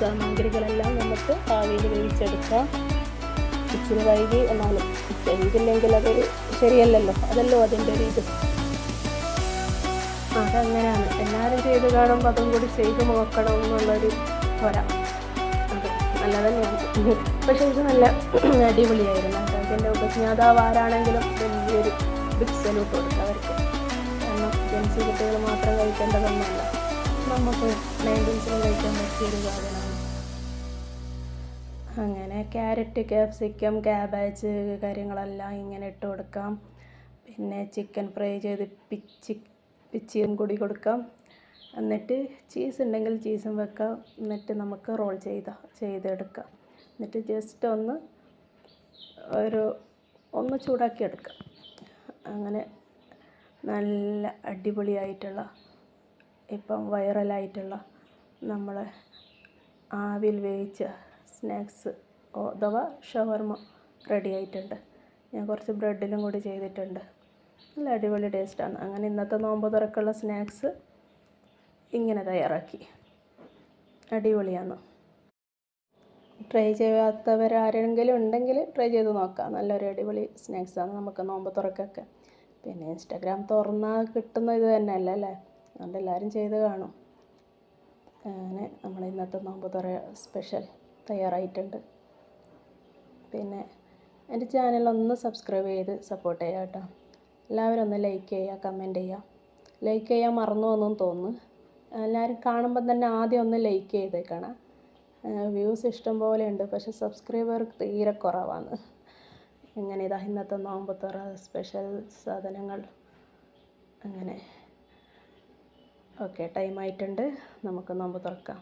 സാമഗ്രികളെല്ലാം നമുക്ക് ആവിയിൽ വേവിച്ചെടുക്കാം. ഇച്ചിരി വൈകി എന്നാലും ചെയ്തില്ലെങ്കിൽ അതൊരു ശരിയല്ലല്ലോ, അതല്ലോ അതിൻ്റെ ഒരു ഇത്. അതങ്ങനെയാണ്, എല്ലാവരും ചെയ്ത് കാണുമ്പോൾ അതും കൂടി ചെയ്ത് നോക്കണം എന്നുള്ളൊരു പോരാ. അത് നല്ല തന്നെയാണ്. പക്ഷേ ഇത് നല്ല അടിപൊളിയായിരുന്നു കേട്ടോ. ഇതിൻ്റെ ഉപജ്ഞാതാവ് ആരാണെങ്കിലും വലിയൊരു ബിഗ് സല്യൂട്ട് കൊടുക്കുക അവർക്ക്. കാരണം ജെൻസി കുട്ടികൾ മാത്രം കഴിക്കേണ്ടതൊന്നുമല്ല, നമുക്ക് 90s കഴിക്കാൻ പറ്റിയൊരു സാധനമാണ്. അങ്ങനെ ക്യാരറ്റ്, ക്യാപ്സിക്കം, ക്യാബേജ് കാര്യങ്ങളെല്ലാം ഇങ്ങനെ ഇട്ട് കൊടുക്കാം. പിന്നെ ചിക്കൻ ഫ്രൈ ചെയ്ത് പിച്ചിയും കൂടി കൊടുക്കാം. എന്നിട്ട് ചീസ് ഉണ്ടെങ്കിൽ ചീസും വെക്കാം. എന്നിട്ട് നമുക്ക് റോൾ ചെയ്തെടുക്കാം. എന്നിട്ട് ജസ്റ്റ് ഒന്ന് ചൂടാക്കി എടുക്കാം. അങ്ങനെ നല്ല അടിപൊളിയായിട്ടുള്ള, ഇപ്പം വൈറലായിട്ടുള്ള നമ്മളെ ആവിയിൽ വേവിച്ച സ്നാക്സ് അഥവാ ഷവർമ റെഡി ആയിട്ടുണ്ട്. ഞാൻ കുറച്ച് ബ്രെഡിലും കൂടി ചെയ്തിട്ടുണ്ട്. നല്ല അടിപൊളി ടേസ്റ്റാണ്. അങ്ങനെ ഇന്നത്തെ നോമ്പ് തുറക്കുള്ള സ്നാക്സ് ഇങ്ങനെ തയ്യാറാക്കി. അടിപൊളിയാണ്. ട്രൈ ചെയ്യാത്തവരാരെങ്കിലും ഉണ്ടെങ്കിൽ ട്രൈ ചെയ്ത് നോക്കാം. നല്ലൊരു അടിപൊളി സ്നാക്സാണ് നമുക്ക് നോമ്പ് തുറക്കൊക്കെ. പിന്നെ ഇൻസ്റ്റാഗ്രാം തുറന്നാൽ കിട്ടുന്ന ഇത് തന്നെയല്ല അല്ലേ, അതുകൊണ്ട് എല്ലാവരും ചെയ്ത് കാണും. അങ്ങനെ നമ്മൾ ഇന്നത്തെ നോമ്പ് തുറ സ്പെഷ്യൽ തയ്യാറായിട്ടുണ്ട്. പിന്നെ എൻ്റെ ചാനലൊന്ന് സബ്സ്ക്രൈബ് ചെയ്ത് സപ്പോർട്ട് ചെയ്യാം കേട്ടോ. എല്ലാവരും ഒന്ന് ലൈക്ക് ചെയ്യുക, കമൻറ്റ് ചെയ്യുക. ലൈക്ക് ചെയ്യാൻ മറന്നു എന്നും തോന്നുന്നു. എല്ലാവരും കാണുമ്പം തന്നെ ആദ്യം ഒന്ന് ലൈക്ക് ചെയ്തേക്കണം. വ്യൂസ് ഇഷ്ടം പോലെ ഉണ്ട്, പക്ഷേ സബ്സ്ക്രൈബർ തീരെ കുറവാണ്. അങ്ങനെ ഇതാ ഇന്നത്തെ നോമ്പ് തുറ സ്പെഷ്യൽ സാധനങ്ങൾ. അങ്ങനെ ഓക്കെ, ടൈമായിട്ടുണ്ട്, നമുക്ക് നോമ്പ് തുറക്കാം.